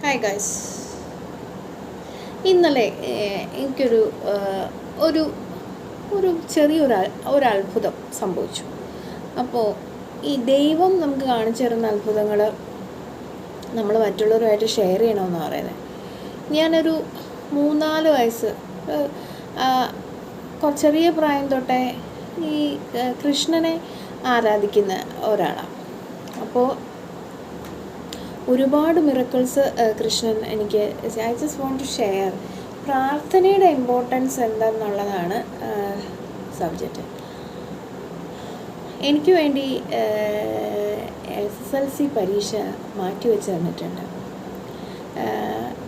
Hi guys. ഇന്നലെ എനിക്കൊരു ഒരു ഒരു ചെറിയൊരു അത്ഭുതം സംഭവിച്ചു. അപ്പോൾ ഈ ദൈവം നമുക്ക് കാണിച്ചു തരുന്ന അത്ഭുതങ്ങൾ നമ്മൾ മറ്റുള്ളവരുമായിട്ട് ഷെയർ ചെയ്യണമെന്ന് പറയുന്നത്. ഞാനൊരു 3-4 വയസ്സ് ചെറിയ പ്രായം തൊട്ടേ ഈ കൃഷ്ണനെ ആരാധിക്കുന്ന ഒരാളാണ്. അപ്പോൾ ഒരുപാട് മിറക്കിൾസ് കൃഷ്ണൻ എനിക്ക് I just want to share. പ്രാർത്ഥനയുടെ ഇമ്പോർട്ടൻസ് എന്താണെന്നുള്ളതാണ് സബ്ജക്റ്റ്. എനിക്ക് വേണ്ടി SSLC പരീക്ഷ മാറ്റിവെച്ച് തന്നിട്ടുണ്ട്.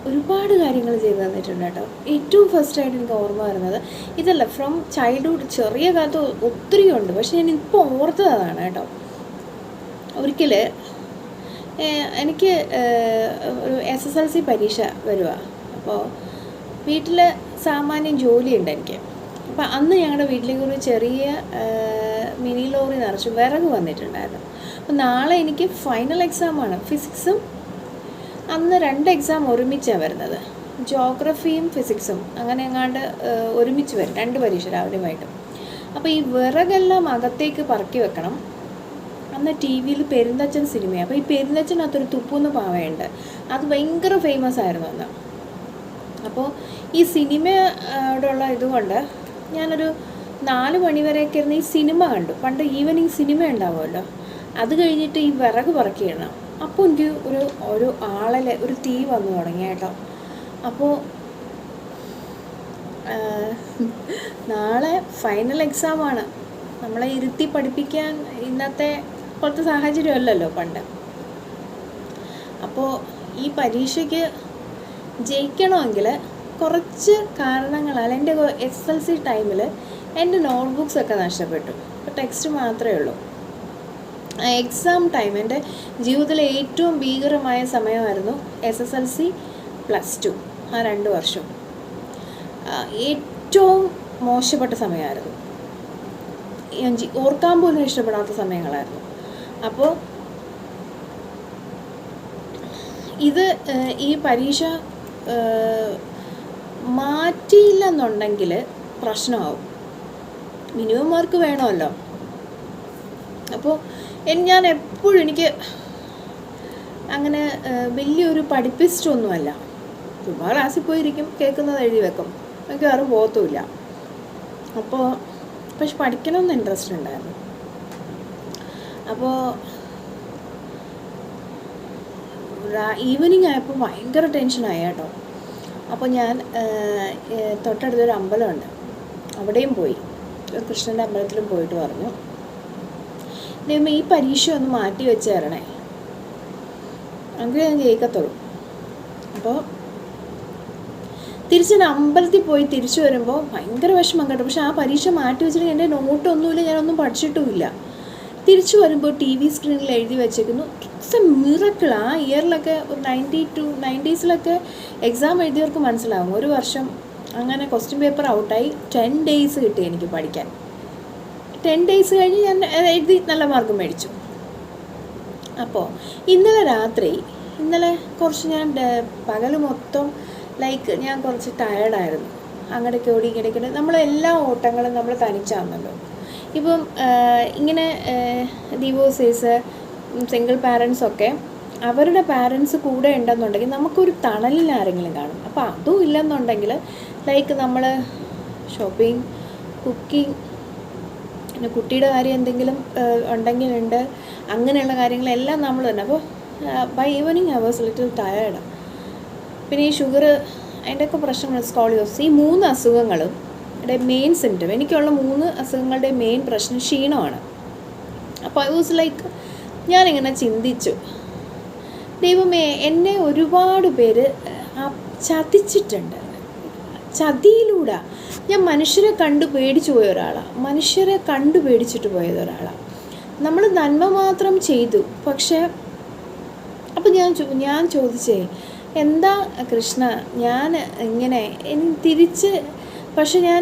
ഒരുപാട് കാര്യങ്ങൾ ചെയ്ത് തന്നിട്ടുണ്ട് കേട്ടോ. ഏറ്റവും ഫസ്റ്റായിട്ട് എനിക്ക് ഓർമ്മ വരുന്നത് ഇതല്ല, ഫ്രം ചൈൽഡ്ഹുഡ്. ചെറിയ കാലത്ത് ഒത്തിരി ഉണ്ട്, പക്ഷെ ഞാൻ ഇപ്പോൾ ഓർത്തതാണ് കേട്ടോ. ഒരിക്കൽ എനിക്ക് ഒരു SSLC പരീക്ഷ വരുക. അപ്പോൾ വീട്ടിൽ സാമാന്യം ജോലിയുണ്ട് എനിക്ക്. അപ്പോൾ അന്ന് ഞങ്ങളുടെ വീട്ടിലേക്ക് ഒരു ചെറിയ മിനി ലോറി നിറച്ച് വിറക് വന്നിട്ടുണ്ടായിരുന്നു. അപ്പോൾ നാളെ എനിക്ക് ഫൈനൽ എക്സാമാണ്. ഫിസിക്സും അന്ന് 2 എക്സാം ഒരുമിച്ചാണ് വരുന്നത്. ജോഗ്രഫിയും ഫിസിക്സും അങ്ങനെ എങ്ങാണ്ട് ഒരുമിച്ച് വരും, 2 പരീക്ഷ രാവിലെ വൈകിട്ടും. അപ്പോൾ ഈ വിറകെല്ലാം അകത്തേക്ക് പറക്കി വെക്കണം. അന്ന് TV യിൽ പെരുന്തച്ചൻ സിനിമയാണ്. അപ്പോൾ ഈ പെരുന്തച്ചനകത്തൊരു തുപ്പൂന്ന് പാവയുണ്ട്, അത് ഭയങ്കര ഫേമസ് ആയിരുന്നു അന്ന്. അപ്പോൾ ഈ സിനിമയോടുള്ള ഇതുകൊണ്ട് ഞാനൊരു 4 മണി വരെയൊക്കെ ഇരുന്ന് ഈ സിനിമ കണ്ടു. പണ്ട് ഈവനിങ് സിനിമ ഉണ്ടാവുമല്ലോ, അത് കഴിഞ്ഞിട്ട് ഈ വിറക് പറക്കിയിടണം. അപ്പോൾ എനിക്ക് ഒരു ആളെ ഒരു തീ വന്നു തുടങ്ങി കേട്ടോ. അപ്പോൾ നാളെ ഫൈനൽ എക്സാമാണ്. നമ്മളെ ഇരുത്തി പഠിപ്പിക്കാൻ ഇന്നത്തെ പോലത്തെ സാഹചര്യമല്ലല്ലോ പണ്ട്. അപ്പോൾ ഈ പരീക്ഷയ്ക്ക് ജയിക്കണമെങ്കിൽ കുറച്ച് കാരണങ്ങളാൽ എൻ്റെ SSLC ടൈമിൽ എൻ്റെ നോട്ട്ബുക്സൊക്കെ നഷ്ടപ്പെട്ടു. അപ്പോൾ ടെക്സ്റ്റ് മാത്രമേ ഉള്ളൂ. എക്സാം ടൈം എൻ്റെ ജീവിതത്തിലെ ഏറ്റവും ഭീകരമായ സമയമായിരുന്നു. SSLC +2 ആ 2 വർഷം ഏറ്റവും മോശപ്പെട്ട സമയമായിരുന്നു. ഓർക്കാൻ പോലും ഇഷ്ടപ്പെടാത്ത സമയങ്ങളായിരുന്നു. അപ്പോൾ ഈ പരീക്ഷ മാറ്റിയില്ലെന്നുണ്ടെങ്കിൽ പ്രശ്നമാവും. മിനിമം മാർക്ക് വേണമല്ലോ. അപ്പോൾ ഞാൻ എപ്പോഴും എനിക്ക് അങ്ങനെ വലിയൊരു പഠിപ്പിച്ചിട്ടൊന്നുമല്ല. ചുമ്മാ ക്ലാസ്സിൽ പോയിരിക്കും, കേൾക്കുന്നത് എഴുതി വെക്കും, എനിക്ക് ആരും പോകത്തുമില്ല. അപ്പോൾ പക്ഷെ പഠിക്കണമെന്ന് ഇൻട്രസ്റ്റ് ഉണ്ടായിരുന്നു. അപ്പോൾ ഈവനിങ് ആയപ്പോൾ ഭയങ്കര ടെൻഷനായി കേട്ടോ. അപ്പോൾ ഞാൻ തൊട്ടടുത്തൊരു അമ്പലമുണ്ട്, അവിടെയും പോയി. കൃഷ്ണൻ്റെ അമ്പലത്തിലും പോയിട്ട് പറഞ്ഞു, ദൈവമേ ഈ പരീക്ഷ ഒന്ന് മാറ്റി വെച്ച് തരണേ, അങ്ങനെ ഞാൻ ജയിക്കത്തുള്ളൂ. അപ്പോൾ തിരിച്ച് അമ്പലത്തിൽ പോയി തിരിച്ചു വരുമ്പോൾ ഭയങ്കര വിഷമം കേട്ടോ. പക്ഷെ ആ പരീക്ഷ മാറ്റി വെച്ചിട്ട് എൻ്റെ നോട്ടൊന്നുമില്ല, ഞാനൊന്നും പഠിച്ചിട്ടുമില്ല. തിരിച്ചു വരുമ്പോൾ TV സ്ക്രീനിൽ എഴുതി വെച്ചേക്കുന്നു. It's A miracle. ആ ഇയറിലൊക്കെ ഒരു 90s എക്സാം എഴുതിയവർക്ക് മനസ്സിലാവും. 1 വർഷം അങ്ങനെ ക്വസ്റ്റ്യൻ പേപ്പർ ഔട്ടായി. 10 days കിട്ടി എനിക്ക് പഠിക്കാൻ. 10 days കഴിഞ്ഞ് ഞാൻ എഴുതി നല്ല മാർക്ക് മേടിച്ചു. അപ്പോൾ ഇന്നലെ കുറച്ച് ഞാൻ പകൽ മൊത്തം ഞാൻ കുറച്ച് ടയേർഡായിരുന്നു. അങ്ങോട്ടേക്ക് ഓടി ഇങ്ങോട്ടേക്ക്. നമ്മളെല്ലാ ഓട്ടങ്ങളും നമ്മൾ തനിച്ചാണല്ലോ. ഇപ്പം ഇങ്ങനെ ഡിവോഴ്സേഴ്സ്, സിംഗിൾ പാരൻസൊക്കെ അവരുടെ പാരൻസ് കൂടെ ഉണ്ടെന്നുണ്ടെങ്കിൽ നമുക്കൊരു തണലിൽ ആരെങ്കിലും കാണും. അപ്പോൾ അതും ഇല്ലെന്നുണ്ടെങ്കിൽ നമ്മൾ ഷോപ്പിംഗ്, കുക്കിംഗ്, പിന്നെ കുട്ടിയുടെ കാര്യം എന്തെങ്കിലും ഉണ്ടെങ്കിലുണ്ട്, അങ്ങനെയുള്ള കാര്യങ്ങളെല്ലാം നമ്മൾ തന്നെ. അപ്പോൾ by evening I was little tired. പിന്നെ ഈ ഷുഗർ, അതിൻ്റെയൊക്കെ പ്രശ്നങ്ങൾ, സ്കോളിയോസിസ്, ഈ 3 അസുഖങ്ങളും മെയിൻ സിംറ്റം. എനിക്കുള്ള 3 അസുഖങ്ങളുടെ മെയിൻ പ്രശ്നം ക്ഷീണമാണ്. അപ്പോൾ ഐ വാസ് ഞാനിങ്ങനെ ചിന്തിച്ചു, ദൈവമേ എന്നെ ഒരുപാട് പേര് ചതിച്ചിട്ടുണ്ട്. ചതിയിലൂടെ ഞാൻ മനുഷ്യരെ കണ്ടു പേടിച്ചു പോയ ഒരാളാണ്. നമ്മൾ നന്മ മാത്രം ചെയ്തു. പക്ഷേ അപ്പോൾ ഞാൻ ചോദിച്ചേ, എന്താ കൃഷ്ണ ഞാൻ ഇങ്ങനെ തിരിച്ച്, പക്ഷെ ഞാൻ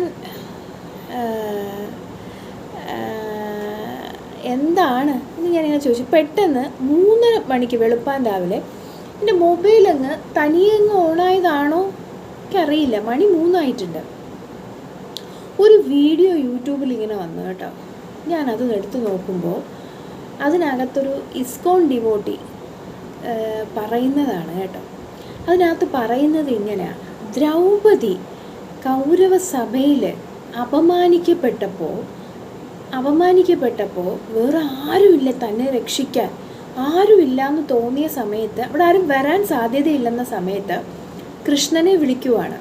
എന്താണ് എന്ന് ഞാനിങ്ങനെ ചോദിച്ചു. പെട്ടെന്ന് 3 മണിക്ക് വെളുപ്പാൻ രാവിലെ എൻ്റെ മൊബൈലങ്ങ് തനിയെ അങ്ങ് ഓണായതാണോ എനിക്കറിയില്ല. മണി 3 ഒരു വീഡിയോ യൂട്യൂബിൽ ഇങ്ങനെ വന്നു കേട്ടോ. ഞാനത് എടുത്ത് നോക്കുമ്പോൾ അതിനകത്തൊരു ഇസ്കോൺ ഡിവോട്ടി പറയുന്നതാണ് കേട്ടോ. അതിനകത്ത് പറയുന്നത് ഇങ്ങനെയാണ്: ദ്രൗപദി കൗരവ സഭയിൽ അപമാനിക്കപ്പെട്ടപ്പോൾ വേറെ ആരുമില്ല തന്നെ രക്ഷിക്കാൻ, ആരുമില്ല എന്ന് തോന്നിയ സമയത്ത്, അവിടെ ആരും വരാൻ സാധ്യതയില്ലെന്ന സമയത്ത് കൃഷ്ണനെ വിളിക്കുവാണ്.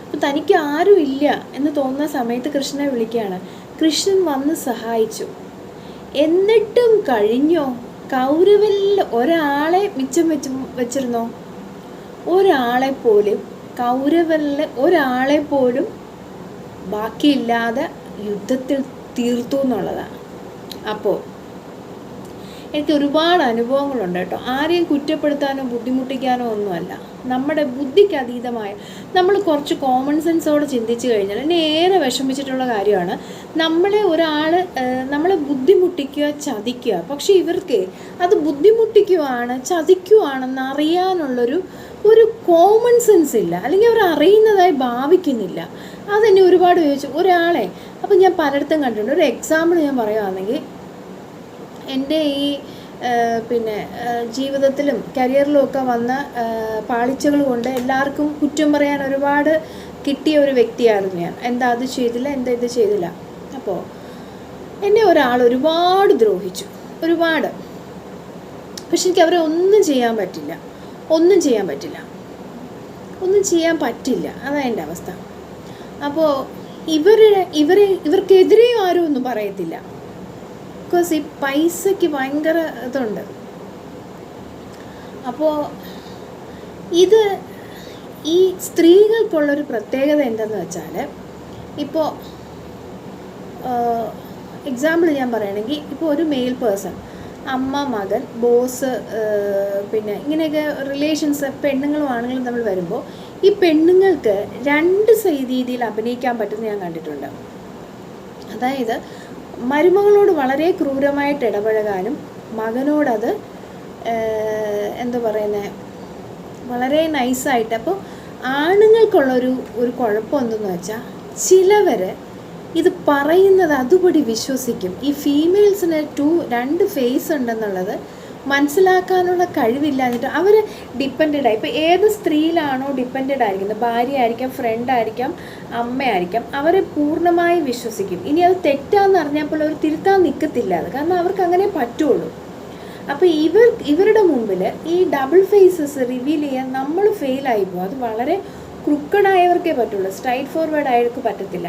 അപ്പം തനിക്ക് ആരുമില്ല എന്ന് തോന്നുന്ന സമയത്ത് കൃഷ്ണനെ വിളിക്കുകയാണ്. കൃഷ്ണൻ വന്ന് സഹായിച്ചു. എന്നിട്ടും കഴിഞ്ഞോ? കൗരവരിൽ ഒരാളെ മിച്ചം വെച്ചിരുന്നോ? കൗരവരിൽ ഒരാളെ പോലും ബാക്കിയില്ലാതെ യുദ്ധത്തിൽ തീർത്തു എന്നുള്ളതാണ്. അപ്പോൾ എനിക്ക് ഒരുപാട് അനുഭവങ്ങളുണ്ട് കേട്ടോ. ആരെയും കുറ്റപ്പെടുത്താനോ ബുദ്ധിമുട്ടിക്കാനോ ഒന്നുമല്ല. നമ്മുടെ ബുദ്ധിക്ക് അതീതമായ നമ്മൾ കുറച്ച് കോമൺ സെൻസോടെ ചിന്തിച്ചു കഴിഞ്ഞാൽ എന്നെ ഏറെ വിഷമിച്ചിട്ടുള്ള കാര്യമാണ്, നമ്മളെ ബുദ്ധിമുട്ടിക്കുക, ചതിക്കുക. പക്ഷേ ഇവർക്ക് അത് ബുദ്ധിമുട്ടിക്കുകയാണ് ചതിക്കുകയാണെന്ന് അറിയാനുള്ളൊരു കോമൺ സെൻസ് ഇല്ല, അല്ലെങ്കിൽ അവർ അറിയുന്നതായി ഭാവിക്കുന്നില്ല. അതെന്നെ ഒരുപാട് ചോദിച്ചു ഒരാളെ. അപ്പം ഞാൻ പലയിടത്തും കണ്ടിട്ടുണ്ട്. ഒരു എക്സാമ്പിൾ ഞാൻ പറയുകയാണെങ്കിൽ, എൻ്റെ ഈ ജീവിതത്തിലും കരിയറിലും ഒക്കെ വന്ന പാളിച്ചകൾ കൊണ്ട് എല്ലാവർക്കും കുറ്റം പറയാൻ ഒരുപാട് കിട്ടിയ ഒരു വ്യക്തിയായിരുന്നു ഞാൻ. എന്താ അത് ചെയ്തില്ല, എന്താ ഇത് ചെയ്തില്ല. അപ്പോൾ എന്നെ ഒരാൾ ഒരുപാട് ദ്രോഹിച്ചു, ഒരുപാട്. പക്ഷെ എനിക്ക് അവരെ ഒന്നും ചെയ്യാൻ പറ്റില്ല. അതാണ് എൻ്റെ അവസ്ഥ. അപ്പോൾ ഇവർക്കെതിരെയും ആരും ഒന്നും പറയത്തില്ല. ബിക്കോസ് ഈ പൈസയ്ക്ക് ഭയങ്കര ഇതുണ്ട്. അപ്പോൾ ഈ സ്ത്രീകൾക്കുള്ളൊരു പ്രത്യേകത എന്തെന്ന് വെച്ചാൽ, ഇപ്പോൾ എക്സാമ്പിൾ ഞാൻ പറയുകയാണെങ്കിൽ, ഇപ്പോൾ ഒരു മെയിൽ പേഴ്സൺ, അമ്മ, മകൻ, ബോസ്, ഇങ്ങനെയൊക്കെ റിലേഷൻസ് പെണ്ണുങ്ങളും ആണുങ്ങളും തമ്മിൽ വരുമ്പോൾ ഈ പെണ്ണുങ്ങൾക്ക് 2 രീതിയിൽ അഭിനയിക്കാൻ പറ്റുന്ന ഞാൻ കണ്ടിട്ടുണ്ട്. അതായത് മരുമകളോട് വളരെ ക്രൂരമായിട്ട് ഇടപഴകാനും മകനോടത് വളരെ നൈസായിട്ട്. അപ്പോൾ ആണുങ്ങൾക്കുള്ളൊരു കുഴപ്പം എന്തെന്ന് വെച്ചാൽ, ചിലവർ ഇത് പറയുന്നത് അതുപടി വിശ്വസിക്കും. ഈ ഫീമെയിൽസിന് 2 ഫേസ് ഉണ്ടെന്നുള്ളത് മനസ്സിലാക്കാനുള്ള കഴിവില്ലാഞ്ഞിട്ട് അവർ ഡിപ്പെൻഡായി. ഇപ്പോൾ ഏത് സ്ത്രീയിലാണോ ഡിപ്പെൻഡഡ് ആയിരിക്കുന്നത്, ഭാര്യ ആയിരിക്കാം, ഫ്രണ്ട് ആയിരിക്കാം, അമ്മയായിരിക്കാം, അവരെ പൂർണ്ണമായി വിശ്വസിക്കും. ഇനി അത് തെറ്റാന്ന് അറിഞ്ഞാൽ പോലും അവർ തിരുത്താൻ നിൽക്കത്തില്ല. അത് കാരണം അവർക്ക് അങ്ങനെ പറ്റുള്ളൂ. അപ്പോൾ ഇവരുടെ മുമ്പിൽ ഈ ഡബിൾ ഫേസസ് റിവീൽ ചെയ്യാൻ നമ്മൾ ഫെയിലായി പോകും. അത് വളരെ ക്രുക്കഡായവർക്കേ പറ്റുള്ളൂ, സ്ട്രൈറ്റ് ഫോർവേഡ് ആയവർക്ക് പറ്റത്തില്ല.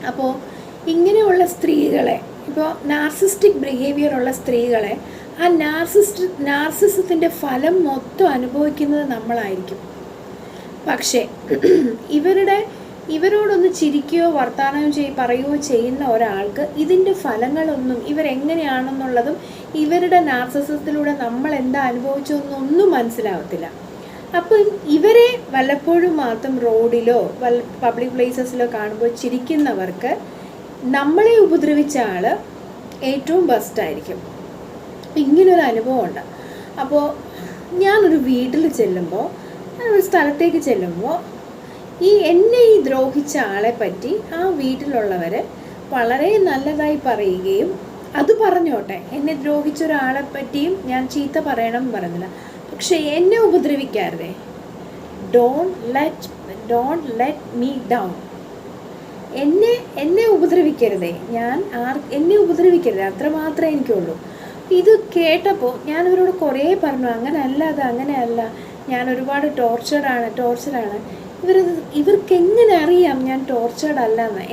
അപ്പോൾ ഇങ്ങനെയുള്ള സ്ത്രീകളെ, ഇപ്പോൾ നാർസിസ്റ്റിക് ബിഹേവിയർ ഉള്ള സ്ത്രീകളെ, ആ നാർസിസത്തിൻ്റെ ഫലം മൊത്തം അനുഭവിക്കുന്നത് നമ്മളായിരിക്കും. പക്ഷേ ഇവരോടൊന്ന് ചിരിക്കുകയോ വർത്തമാനം പറയുകയോ ചെയ്യുന്ന ഒരാൾക്ക് ഇതിൻ്റെ ഫലങ്ങളൊന്നും, ഇവരെങ്ങനെയാണെന്നുള്ളതും ഇവരുടെ നാർസിസത്തിലൂടെ നമ്മൾ എന്താ അനുഭവിച്ചതെന്നൊന്നും മനസ്സിലാവത്തില്ല. അപ്പം ഇവരെ വല്ലപ്പോഴും മാത്രം റോഡിലോ പബ്ലിക് പ്ലേസസിലോ കാണുമ്പോൾ ചിരിക്കുന്നവർക്ക് നമ്മളെ ഉപദ്രവിച്ച ആൾ ഏറ്റവും ബെസ്റ്റായിരിക്കും. ഇങ്ങനൊരു അനുഭവമുണ്ട്. അപ്പോൾ ഞാനൊരു വീട്ടിൽ ചെല്ലുമ്പോൾ, ഒരു സ്ഥലത്തേക്ക് ചെല്ലുമ്പോൾ, എന്നെ ദ്രോഹിച്ച ആളെ പറ്റി ആ വീട്ടിലുള്ളവർ വളരെ നല്ലതായി പറയുകയും, അത് പറഞ്ഞോട്ടെ, എന്നെ ദ്രോഹിച്ച ഒരാളെ പറ്റിയും ഞാൻ ചീത്ത പറയണം എന്ന് പറയുന്നില്ല, പക്ഷെ എന്നെ ഉപദ്രവിക്കാതെ, ഡോണ്ട് ലെറ്റ് മീ ഡൗൺ, എന്നെ ഉപദ്രവിക്കരുതേ, എന്നെ ഉപദ്രവിക്കരുത്, അത്രമാത്രമേ എനിക്കുള്ളൂ. ഇത് കേട്ടപ്പോൾ ഞാൻ ഇവരോട് കുറേ പറഞ്ഞു, അങ്ങനെയല്ല, ഞാൻ ഒരുപാട് ടോർച്ചറാണ്. ഇവർക്കെങ്ങനെ അറിയാം ഞാൻ ടോർച്ചേർഡ് അല്ലെന്ന്?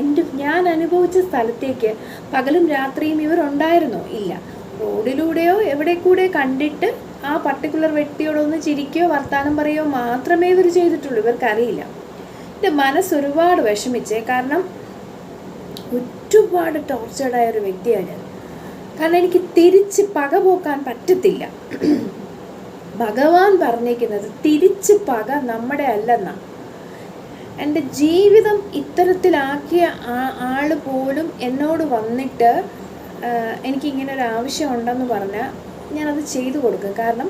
ഞാൻ അനുഭവിച്ച സ്ഥലത്തേക്ക് പകലും രാത്രിയും ഇവരുണ്ടായിരുന്നോ? ഇല്ല. റോഡിലൂടെയോ എവിടെ കൂടെ കണ്ടിട്ട് ആ പർട്ടിക്കുലർ വ്യക്തിയോടൊന്ന് ചിരിക്കുകയോ വർത്താനം പറയുകയോ മാത്രമേ ഇവർ ചെയ്തിട്ടുള്ളൂ. ഇവർക്കറിയില്ല. എൻ്റെ മനസ്സ് ഒരുപാട് വിഷമിച്ചേ. കാരണം ഒരുപാട് ടോർച്ചേർഡായ ഒരു വ്യക്തിയാണ് ഞാൻ. കാരണം എനിക്ക് തിരിച്ച് പക പോക്കാൻ പറ്റത്തില്ല. ഭഗവാൻ പറഞ്ഞേക്കുന്നത് തിരിച്ച് പക നമ്മുടെ അല്ലെന്നാണ്. എൻ്റെ ജീവിതം ഇത്തരത്തിലാക്കിയ ആൾ പോലും എന്നോട് വന്നിട്ട് എനിക്കിങ്ങനെ ഒരു ആവശ്യമുണ്ടെന്ന് പറഞ്ഞാൽ ഞാനത് ചെയ്തു കൊടുക്കും. കാരണം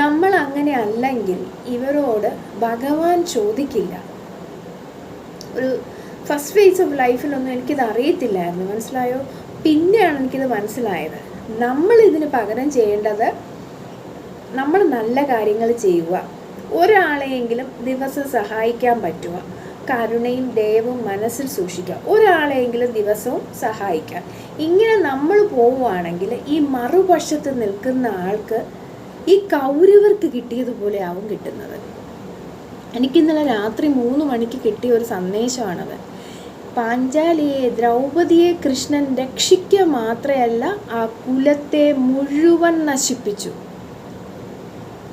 നമ്മൾ അങ്ങനെ അല്ലെങ്കിൽ ഇവരോട് ഭഗവാൻ ചോദിക്കില്ല. ഒരു ഫസ്റ്റ് ഫേസ് ഓഫ് ലൈഫിലൊന്നും എനിക്കിത് അറിയത്തില്ലായിരുന്നു, മനസ്സിലായോ? പിന്നെയാണ് എനിക്കിത് മനസ്സിലായത്. നമ്മളിതിന് പകരം ചെയ്യേണ്ടത് നമ്മൾ നല്ല കാര്യങ്ങൾ ചെയ്യുക, ഒരാളെയെങ്കിലും ദിവസം സഹായിക്കാൻ പറ്റുക, കരുണയും ദയവും മനസ്സിൽ സൂക്ഷിക്കുക, ഒരാളെയെങ്കിലും ദിവസവും സഹായിക്കുക. ഇങ്ങനെ നമ്മൾ പോവുകയാണെങ്കിൽ ഈ മറുപക്ഷത്ത് നിൽക്കുന്ന ആൾക്ക് ഈ കൗരവർക്ക് കിട്ടിയതുപോലെ ആവും കിട്ടുന്നത്. എനിക്കിന്നലെ രാത്രി 3 മണിക്ക് കിട്ടിയ ഒരു സന്ദേശമാണത്. പാഞ്ചാലിയെ, ദ്രൗപദിയെ കൃഷ്ണൻ രക്ഷിക്കുക മാത്രമല്ല, ആ കുലത്തെ മുഴുവൻ നശിപ്പിച്ചു.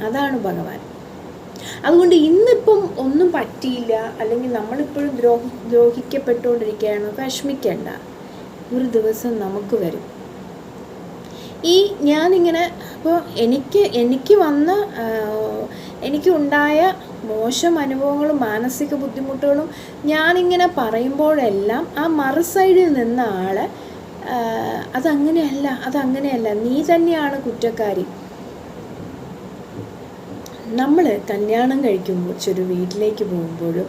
അതാണ് ഭഗവാൻ. അതുകൊണ്ട് ഇന്നിപ്പം ഒന്നും പറ്റിയില്ല, അല്ലെങ്കിൽ നമ്മളിപ്പോഴും ദ്രോഹിക്കപ്പെട്ടുകൊണ്ടിരിക്കുകയാണ്, വിഷമിക്കേണ്ട. ഒരു ദിവസം നമുക്ക് വരും. ഈ ഞാനിങ്ങനെ അപ്പോൾ എനിക്കുണ്ടായ മോശം അനുഭവങ്ങളും മാനസിക ബുദ്ധിമുട്ടുകളും ഞാനിങ്ങനെ പറയുമ്പോഴെല്ലാം ആ മറു സൈഡിൽ നിന്ന ആൾ അതങ്ങനെയല്ല, നീ തന്നെയാണ് കുറ്റക്കാരി. നമ്മൾ കല്യാണം കഴിക്കുമ്പോൾ ഒരു വീട്ടിലേക്ക് പോകുമ്പോഴും